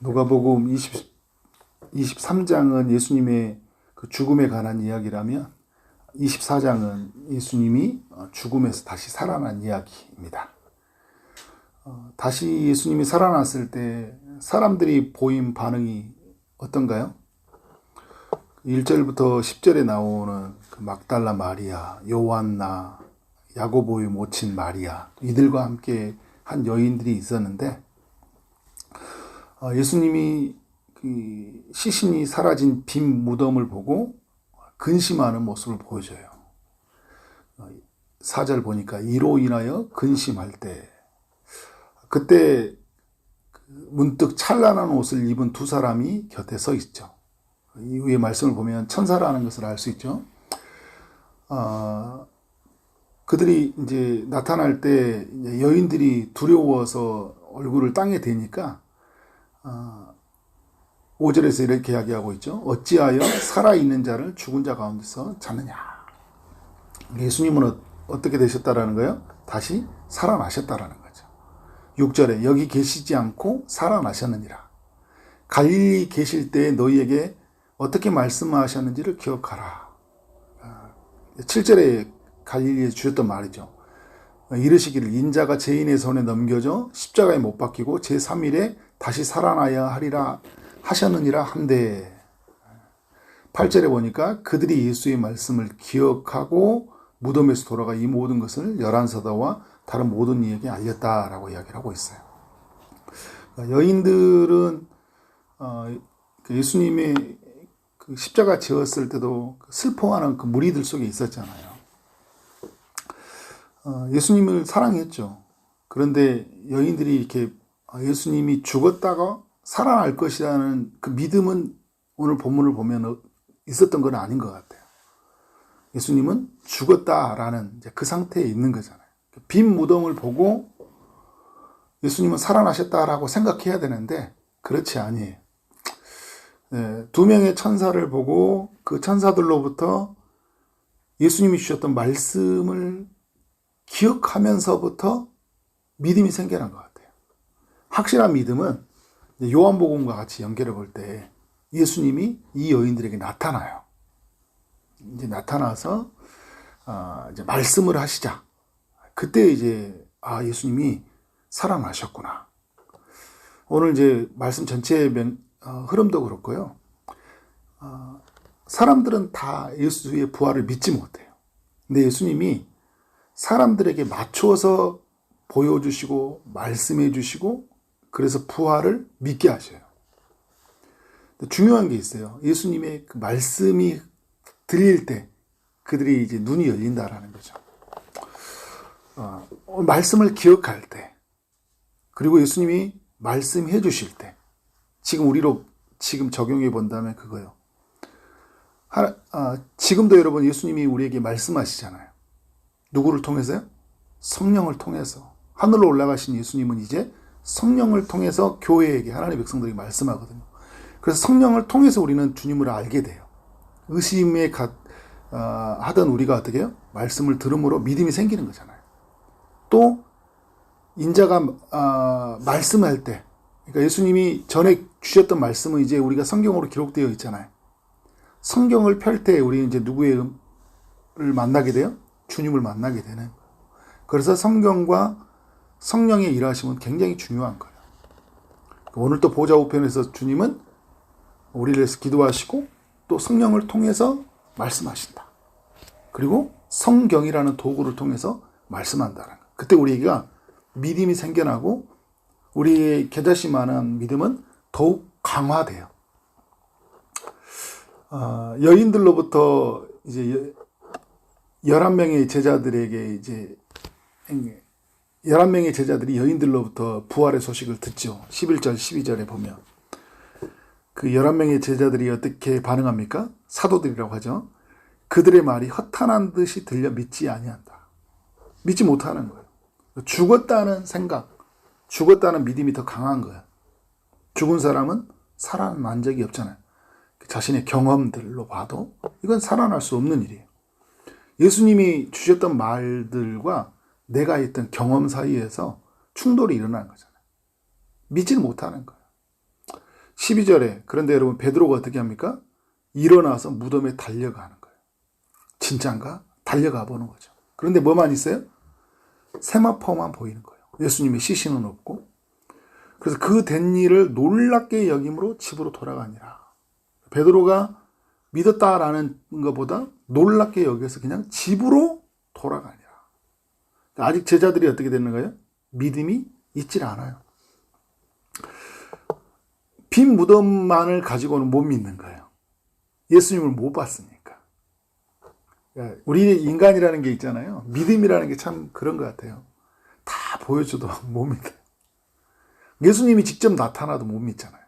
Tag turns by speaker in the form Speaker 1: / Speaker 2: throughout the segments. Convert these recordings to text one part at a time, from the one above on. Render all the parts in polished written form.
Speaker 1: 누가복음 23장은 예수님의 그 죽음에 관한 이야기라면 24장은 예수님이 죽음에서 다시 살아난 이야기입니다. 다시 예수님이 살아났을 때 사람들이 보인 반응이 어떤가요? 1절부터 10절에 나오는 그 막달라 마리아, 요한나, 야고보의 모친 마리아, 이들과 함께 한 여인들이 있었는데 예수님이 그 시신이 사라진 빈 무덤을 보고 근심하는 모습을 보여줘요. 4절 보니까 이로 인하여 근심할 때, 그때 문득 찬란한 옷을 입은 두 사람이 곁에 서 있죠. 이후의 말씀을 보면 천사라는 것을 알 수 있죠. 그들이 이제 나타날 때 여인들이 두려워서 얼굴을 땅에 대니까 5절에서 이렇게 이야기하고 있죠. 어찌하여 살아있는 자를 죽은 자 가운데서 찾느냐. 예수님은 어떻게 되셨다라는 거예요? 다시 살아나셨다라는 거죠. 6절에 여기 계시지 않고 살아나셨느니라. 갈릴리 계실 때 너희에게 어떻게 말씀하셨는지를 기억하라. 7절에 갈릴리에 주셨던 말이죠. 이르시기를 인자가 죄인의 손에 넘겨져 십자가에 못 박히고 제3일에 다시 살아나야 하리라 하셨느니라 한데, 8절에 보니까 그들이 예수의 말씀을 기억하고 무덤에서 돌아가 이 모든 것을 열한 사도와 다른 모든 이에게 알렸다라고 이야기를 하고 있어요. 여인들은 예수님의 그 십자가 지었을 때도 슬퍼하는 그 무리들 속에 있었잖아요. 예수님을 사랑했죠. 그런데 여인들이 이렇게 예수님이 죽었다가 살아날 것이라는 그 믿음은 오늘 본문을 보면 있었던 건 아닌 것 같아요. 예수님은 죽었다라는 이제 그 상태에 있는 거잖아요. 빈 무덤을 보고 예수님은 살아나셨다라고 생각해야 되는데 그렇지 아니에요. 두 명의 천사를 보고 그 천사들로부터 예수님이 주셨던 말씀을 기억하면서부터 믿음이 생겨난 것 같아요. 확실한 믿음은 요한복음과 같이 연결해 볼 때 예수님이 이 여인들에게 나타나요. 이제 나타나서 이제 말씀을 하시자. 그때 이제 예수님이 살아나셨구나. 오늘 이제 말씀 전체의 흐름도 그렇고요. 사람들은 다 예수의 부활을 믿지 못해요. 근데 예수님이 사람들에게 맞춰서 보여주시고 말씀해 주시고 그래서 부활을 믿게 하셔요. 중요한 게 있어요. 예수님의 그 말씀이 들릴 때 그들이 이제 눈이 열린다라는 거죠. 말씀을 기억할 때, 그리고 예수님이 말씀해 주실 때, 지금 적용해 본다면 그거요. 지금도 여러분 예수님이 우리에게 말씀하시잖아요. 누구를 통해서요? 성령을 통해서. 하늘로 올라가신 예수님은 이제 성령을 통해서 교회에게, 하나님의 백성들에게 말씀하거든요. 그래서 성령을 통해서 우리는 주님을 알게 돼요. 의심에 하던 우리가 어떻게 해요? 말씀을 들음으로 믿음이 생기는 거잖아요. 또 인자가 말씀할 때, 그러니까 예수님이 전에 주셨던 말씀은 이제 우리가 성경으로 기록되어 있잖아요. 성경을 펼 때 우리는 이제 누구를 만나게 돼요? 주님을 만나게 되는 거예요. 그래서 성경과 성령의 일하심은 굉장히 중요한 거예요. 오늘 또 보좌 우편에서 주님은 우리를 위해서 기도하시고 또 성령을 통해서 말씀하신다. 그리고 성경이라는 도구를 통해서 말씀한다는 거예요. 그때 우리가 믿음이 생겨나고 우리의 겨자씨만한 믿음은 더욱 강화돼요. 여인들로부터 이제 11명의 제자들에게 이제 11명의 제자들이 여인들로부터 부활의 소식을 듣죠. 11절, 12절에 보면 그 11명의 제자들이 어떻게 반응합니까? 사도들이라고 하죠. 그들의 말이 허탄한 듯이 들려 믿지 아니한다. 믿지 못하는 거예요. 죽었다는 생각, 죽었다는 믿음이 더 강한 거예요. 죽은 사람은 살아난 적이 없잖아요. 자신의 경험들로 봐도 이건 살아날 수 없는 일이에요. 예수님이 주셨던 말들과 내가 했던 경험 사이에서 충돌이 일어나는 거잖아요. 믿지를 못하는 거예요. 12절에 그런데 여러분 베드로가 어떻게 합니까? 일어나서 무덤에 달려가는 거예요. 진짠가? 달려가 보는 거죠. 그런데 뭐만 있어요? 세마포만 보이는 거예요. 예수님의 시신은 없고. 그래서 그 된 일을 놀랍게 여김으로 집으로 돌아가니라. 베드로가 믿었다라는 것보다 놀랍게 여겨서 그냥 집으로 돌아가니라. 아직 제자들이 어떻게 되는 거예요? 믿음이 있질 않아요. 빈 무덤만을 가지고는 못 믿는 거예요. 예수님을 못 봤으니까. 우리 인간이라는 게 있잖아요. 믿음이라는 게 참 그런 것 같아요. 다 보여줘도 못 믿어요. 예수님이 직접 나타나도 못 믿잖아요.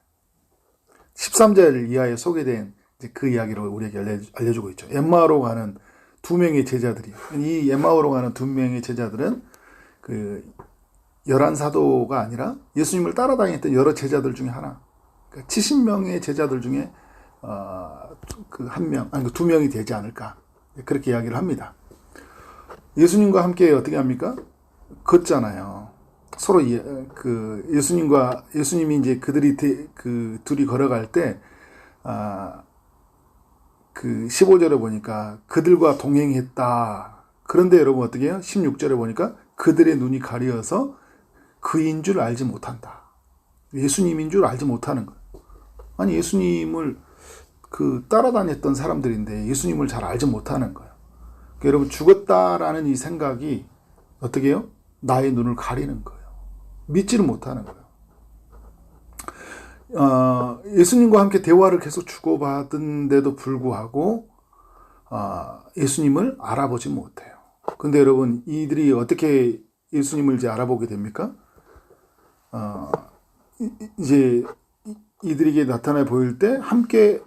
Speaker 1: 13절 이하에 소개된 그 이야기를 우리에게 알려주고 있죠. 엠마오로 가는 두 명의 제자들이. 이 엠마오로 가는 두 명의 제자들은 그 11사도가 아니라 예수님을 따라다녔던 여러 제자들 중에 하나. 그러니까 70명의 제자들 중에 그 한 명, 아니 그 두 명이 되지 않을까. 그렇게 이야기를 합니다. 예수님과 함께 어떻게 합니까? 걷잖아요. 서로 예수님이 이제 그 둘이 걸어갈 때, 그 15절에 보니까 그들과 동행했다. 그런데 여러분 어떻게 해요? 16절에 보니까 그들의 눈이 가려서 그인 줄 알지 못한다. 예수님인 줄 알지 못하는 거예요. 아니, 예수님을 따라다녔던 사람들인데 예수님을 잘 알지 못하는 거예요. 그러니까 여러분, 죽었다라는 이 생각이 어떻게 해요? 나의 눈을 가리는 거예요. 믿지를 못하는 거예요. 예수님과 함께 대화를 계속 주고받은데도 불구하고 예수님을 알아보지 못해요. 근데 여러분, 이들이 어떻게 예수님을 이제 알아보게 됩니까? 이제 이들에게 나타나 보일 때 함께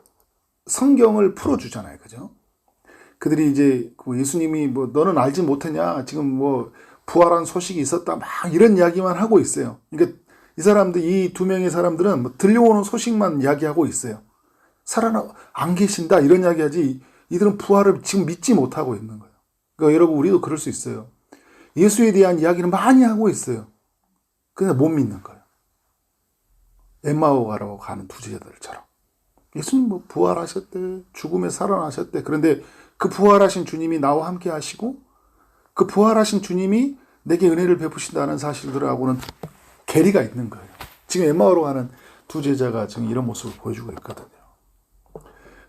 Speaker 1: 성경을 풀어주잖아요. 그죠? 그들이 이제 예수님이 너는 알지 못했냐? 지금 부활한 소식이 있었다. 막 이런 이야기만 하고 있어요. 그러니까 이 두 명의 사람들은 들려오는 소식만 이야기하고 있어요. 안 계신다. 이런 이야기 하지. 이들은 부활을 지금 믿지 못하고 있는 거예요. 그러니까 여러분, 우리도 그럴 수 있어요. 예수에 대한 이야기는 많이 하고 있어요. 근데 못 믿는 거예요. 엠마오가로 가는 두 제자들처럼. 예수님 부활하셨대. 죽음에 살아나셨대. 그런데 그 부활하신 주님이 나와 함께 하시고 그 부활하신 주님이 내게 은혜를 베푸신다는 사실들하고는 괴리가 있는 거예요. 지금 엠마오로 가는 두 제자가 지금 이런 모습을 보여주고 있거든요.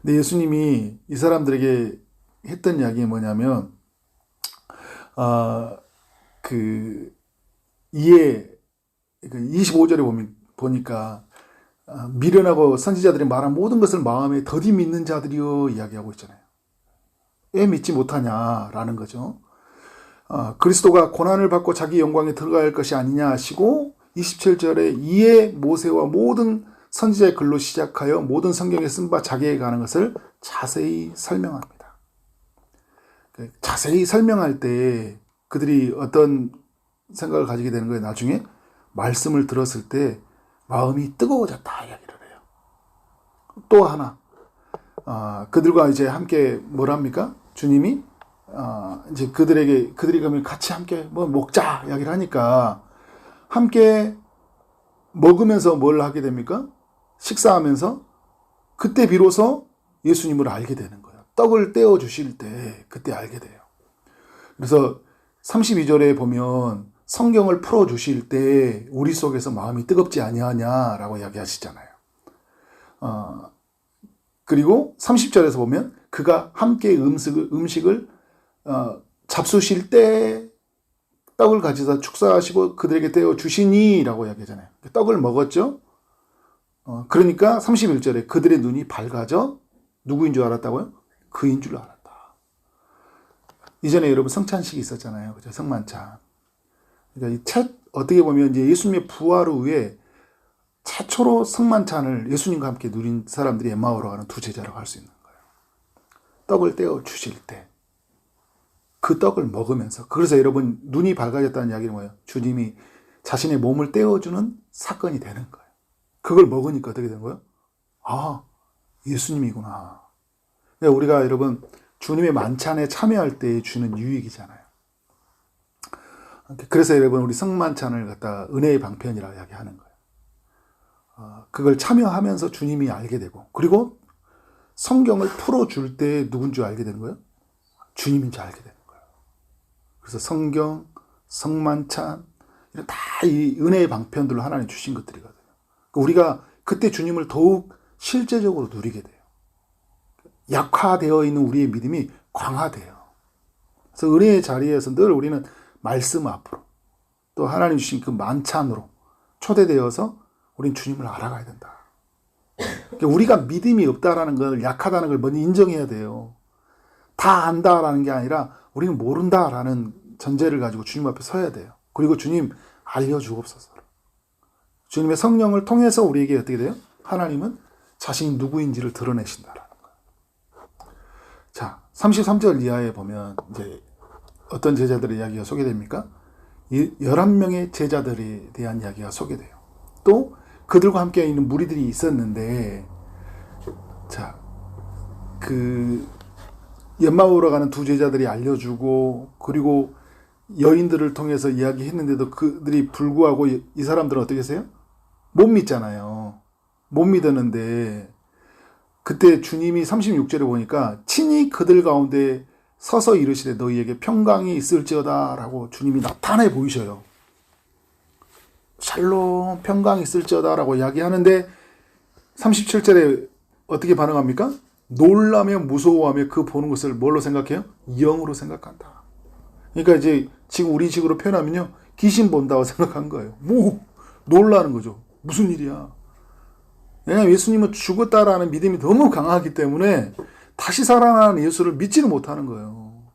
Speaker 1: 근데 예수님이 이 사람들에게 했던 이야기가 뭐냐면, 25절에 보니까 미련하고 선지자들이 말한 모든 것을 마음에 더디 믿는 자들이여 이야기하고 있잖아요. 왜 믿지 못하냐라는 거죠. 그리스도가 고난을 받고 자기 영광에 들어갈 것이 아니냐 하시고 27절에 이에 모세와 모든 선지자의 글로 시작하여 모든 성경에 쓴 바 자기에 가는 것을 자세히 설명합니다. 자세히 설명할 때 그들이 어떤 생각을 가지게 되는 거예요. 나중에 말씀을 들었을 때 마음이 뜨거워졌다 이야기를 해요. 또 하나, 그들과 이제 함께 뭐랍니까? 주님이 이제 그들이 그러면 같이 함께 먹자 이야기를 하니까 함께 먹으면서 뭘 하게 됩니까? 식사하면서 그때 비로소 예수님을 알게 되는 거예요. 떡을 떼어 주실 때 그때 알게 돼요. 그래서 32절에 보면 성경을 풀어 주실 때 우리 속에서 마음이 뜨겁지 아니하냐라고 이야기하시잖아요. 그리고 30절에서 보면 그가 함께 음식을 잡수실 때 떡을 가져다 축사하시고 그들에게 떼어 주시니 라고 이야기하잖아요. 떡을 먹었죠. 그러니까 31절에 그들의 눈이 밝아져 누구인 줄 알았다고요? 그인 줄 알았다. 이전에 여러분 성찬식이 있었잖아요. 그죠? 성만찬. 그러니까 어떻게 보면 이제 예수님의 부활 후에 최초로 성만찬을 예수님과 함께 누린 사람들이 엠마오로 가는 두 제자라고 할 수 있는 거예요. 떡을 떼어 주실 때 그 떡을 먹으면서, 그래서 여러분 눈이 밝아졌다는 이야기는 뭐예요? 주님이 자신의 몸을 떼어주는 사건이 되는 거예요. 그걸 먹으니까 어떻게 된 거예요? 예수님이구나. 우리가 여러분 주님의 만찬에 참여할 때 주는 유익이잖아요. 그래서 여러분 우리 성만찬을 갖다 은혜의 방편이라고 이야기하는 거예요. 그걸 참여하면서 주님이 알게 되고, 그리고 성경을 풀어줄 때 누군 줄 알게 되는 거예요? 주님인 줄 알게 되는 거예요. 그래서 성경, 성만찬, 이런 다 이 은혜의 방편들로 하나님 주신 것들이거든요. 우리가 그때 주님을 더욱 실제적으로 누리게 돼요. 약화되어 있는 우리의 믿음이 강화돼요. 그래서 은혜의 자리에서 늘 우리는 말씀 앞으로, 또 하나님 주신 그 만찬으로 초대되어서 우린 주님을 알아가야 된다. 그러니까 우리가 믿음이 없다라는 걸, 약하다는 걸 먼저 인정해야 돼요. 다 안다라는 게 아니라 우리는 모른다라는 전제를 가지고 주님 앞에 서야 돼요. 그리고 주님 알려주옵소서. 주님의 성령을 통해서 우리에게 어떻게 돼요? 하나님은 자신이 누구인지를 드러내신다라는 거예요. 자, 33절 이하에 보면 이제 어떤 제자들의 이야기가 소개됩니까? 11명의 제자들에 대한 이야기가 소개돼요. 또 그들과 함께 있는 무리들이 있었는데, 자, 그 엠마오로 가는 두 제자들이 알려주고, 그리고 여인들을 통해서 이야기했는데도 그들이 불구하고 이 사람들은 어떻게 했어요? 못 믿잖아요. 못 믿었는데, 그때 주님이 36절에 보니까 친히 그들 가운데 서서 이르시되 너희에게 평강이 있을지어다 라고 주님이 나타내 보이셔요. 샬롬, 평강이 있을지어다 라고 이야기하는데 37절에 어떻게 반응합니까? 놀라며 무서워하며 그 보는 것을 뭘로 생각해요? 영으로 생각한다. 그러니까 이제 지금 우리 식으로 표현하면요, 귀신 본다고 생각한 거예요. 뭐 놀라는 거죠. 무슨 일이야. 왜냐하면 예수님은 죽었다라는 믿음이 너무 강하기 때문에 다시 살아나는 예수를 믿지를 못하는 거예요.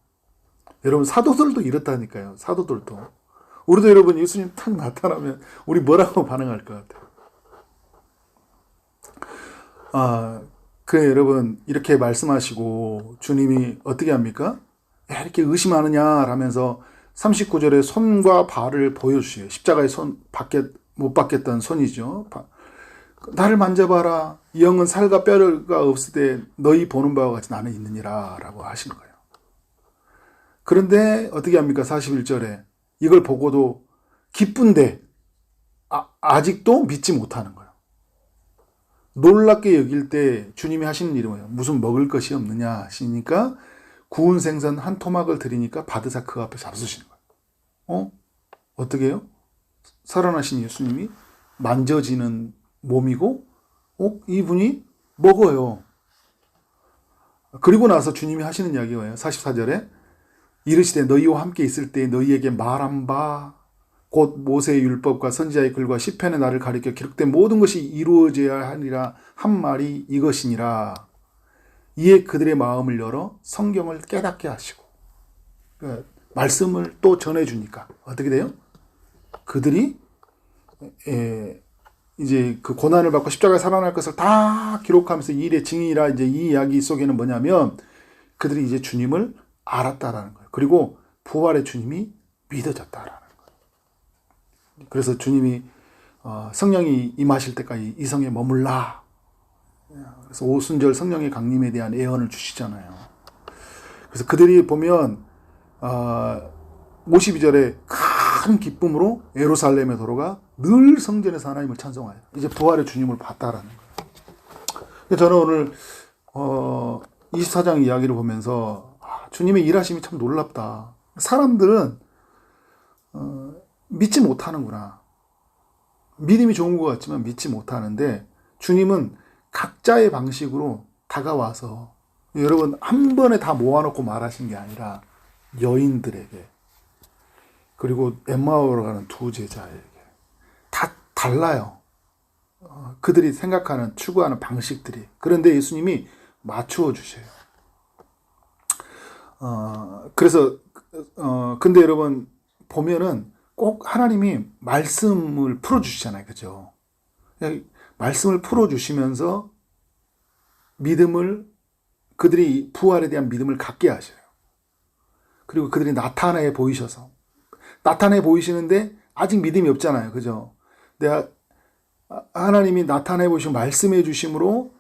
Speaker 1: 여러분, 사도들도 이렇다니까요. 사도들도. 우리도 여러분 예수님 딱 나타나면 우리 뭐라고 반응할 것 같아요? 그래, 여러분, 이렇게 말씀하시고 주님이 어떻게 합니까? 야, 이렇게 의심하느냐 라면서 39절에 손과 발을 보여주세요. 십자가의 못 받겠던 손이죠. 나를 만져봐라. 이 영은 살과 뼈가 없을 때 너희 보는 바와 같이 나는 있느니라 라고 하시는 거예요. 그런데 어떻게 합니까? 41절에 이걸 보고도 기쁜데 아직도 믿지 못하는 거예요. 놀랍게 여길 때 주님이 하시는 일이 뭐예요? 무슨 먹을 것이 없느냐 하시니까 구운 생선 한 토막을 드리니까 받으사 그 앞에 잡수시는 거예요. 어떻게 해요? 살아나신 예수님이 만져지는 몸이고 이분이 먹어요. 그리고 나서 주님이 하시는 이야기가 뭐예요? 44절에 이르시되 너희와 함께 있을 때 너희에게 말한 바 곧 모세의 율법과 선지자의 글과 시편의 나를 가리켜 기록된 모든 것이 이루어져야 하니라 한 말이 이것이니라. 이에 그들의 마음을 열어 성경을 깨닫게 하시고, 그러니까 말씀을 또 전해주니까 어떻게 돼요? 그들이 이제 그 고난을 받고 십자가에 살아날 것을 다 기록하면서 이 일의 증인이라. 이제 이 이야기 속에는 뭐냐면 그들이 이제 주님을 알았다라는 거예요. 그리고 부활의 주님이 믿어졌다라는 거예요. 그래서 주님이 성령이 임하실 때까지 이 성에 머물라. 그래서 오순절 성령의 강림에 대한 예언을 주시잖아요. 그래서 그들이 보면 52절에 큰 기쁨으로 예루살렘에 돌아가 늘 성전에서 하나님을 찬송하여 이제 부활의 주님을 봤다라는 거예요. 저는 오늘 24장 이야기를 보면서 주님의 일하심이 참 놀랍다. 사람들은 믿지 못하는구나. 믿음이 좋은 것 같지만 믿지 못하는데 주님은 각자의 방식으로 다가와서, 여러분, 한 번에 다 모아놓고 말하신 게 아니라 여인들에게, 그리고 엠마오로 가는 두 제자에게 다 달라요. 그들이 생각하는, 추구하는 방식들이. 그런데 예수님이 맞추어 주셔요. 그래서 근데 여러분 보면은 꼭 하나님이 말씀을 풀어주시잖아요. 그죠? 말씀을 풀어주시면서 믿음을, 그들이 부활에 대한 믿음을 갖게 하셔요. 그리고 그들이 나타내 보이시는데 아직 믿음이 없잖아요. 그죠? 하나님이 나타내 보시고 말씀해 주심으로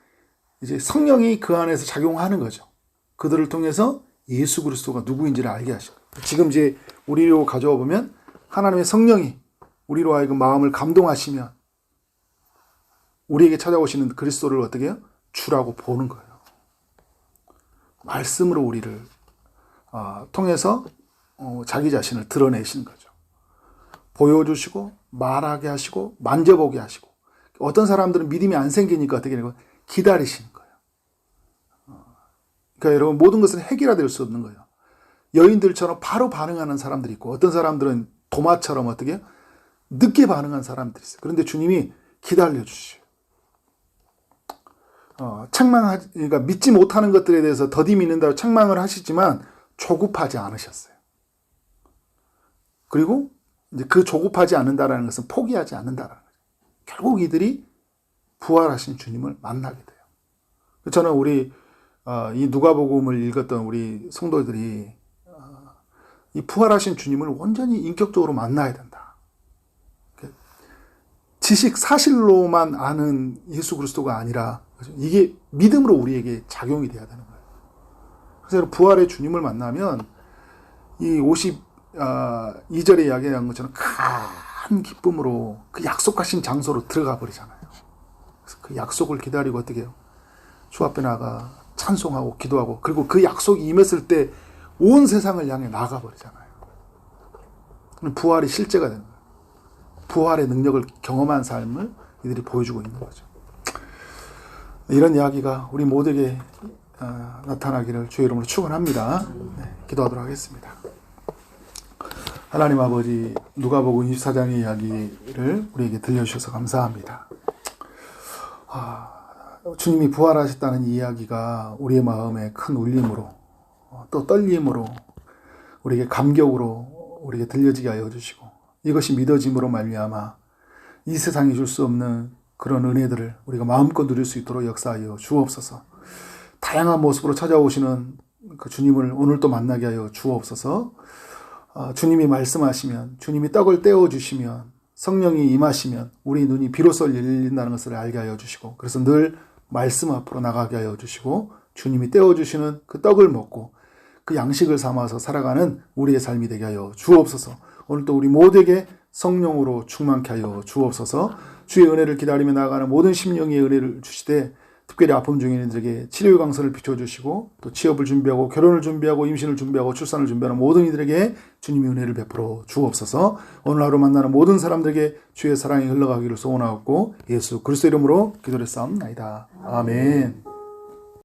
Speaker 1: 이제 성령이 그 안에서 작용하는 거죠. 그들을 통해서 예수 그리스도가 누구인지를 알게 하시고, 지금 이제 우리로 가져와 보면 하나님의 성령이 우리로 하여금 마음을 감동하시면 우리에게 찾아오시는 그리스도를 어떻게 해요? 주라고 보는 거예요. 말씀으로 우리를 통해서 자기 자신을 드러내시는 거죠. 보여주시고 말하게 하시고 만져보게 하시고, 어떤 사람들은 믿음이 안 생기니까 어떻게 되는 거예요? 기다리시는 거예요. 그러니까 여러분, 모든 것은 해결될 수 없는 거예요. 여인들처럼 바로 반응하는 사람들이 있고, 어떤 사람들은 도마처럼 어떻게 해요? 늦게 반응한 사람들이 있어요. 그런데 주님이 기다려주시죠. 그러니까 믿지 못하는 것들에 대해서 더디 믿는다고 책망을 하시지만 조급하지 않으셨어요. 그리고 이제 그 조급하지 않는다라는 것은 포기하지 않는다라는 거죠. 결국 이들이 부활하신 주님을 만나게 돼요. 저는 우리 이 누가복음을 읽었던 우리 성도들이 이 부활하신 주님을 온전히 인격적으로 만나야 된다. 지식 사실로만 아는 예수 그리스도가 아니라 이게 믿음으로 우리에게 작용이 돼야 되는 거예요. 그래서 부활의 주님을 만나면 이 52절에 이야기한 것처럼 큰 기쁨으로 그 약속하신 장소로 들어가 버리잖아요. 그래서 그 약속을 기다리고 어떻게 해요? 주 앞에 나가 찬송하고 기도하고, 그리고 그 약속이 임했을 때 온 세상을 향해 나가 버리잖아요. 부활이 실제가 되는 거예요. 부활의 능력을 경험한 삶을 이들이 보여주고 있는 거죠. 이런 이야기가 우리 모두에게 나타나기를 주의 이름으로 축원합니다. 네, 기도하도록 하겠습니다. 하나님 아버지, 누가복음 24장의 이야기를 우리에게 들려주셔서 감사합니다. 주님이 부활하셨다는 이야기가 우리의 마음에 큰 울림으로, 또 떨림으로, 우리에게 감격으로 우리에게 들려지게 하여 주시고, 이것이 믿어짐으로 말미암아 이 세상이 줄 수 없는 그런 은혜들을 우리가 마음껏 누릴 수 있도록 역사하여 주옵소서. 다양한 모습으로 찾아오시는 그 주님을 오늘도 만나게 하여 주옵소서. 주님이 말씀하시면, 주님이 떡을 떼어주시면, 성령이 임하시면 우리 눈이 비로소 열린다는 것을 알게 하여 주시고, 그래서 늘 말씀 앞으로 나가게 하여 주시고, 주님이 떼어주시는 그 떡을 먹고 그 양식을 삼아서 살아가는 우리의 삶이 되게 하여 주옵소서. 오늘도 우리 모두에게 성령으로 충만케 하여 주옵소서. 주의 은혜를 기다리며 나아가는 모든 심령의 은혜를 주시되, 특별히 아픔 중인 이들에게 치료의 강선을 비춰주시고, 또 취업을 준비하고 결혼을 준비하고 임신을 준비하고 출산을 준비하는 모든 이들에게 주님의 은혜를 베풀어 주옵소서. 오늘 하루 만나는 모든 사람들에게 주의 사랑이 흘러가기를 소원하옵고 예수 그리스도 이름으로 기도를 싸움나이다. 아멘.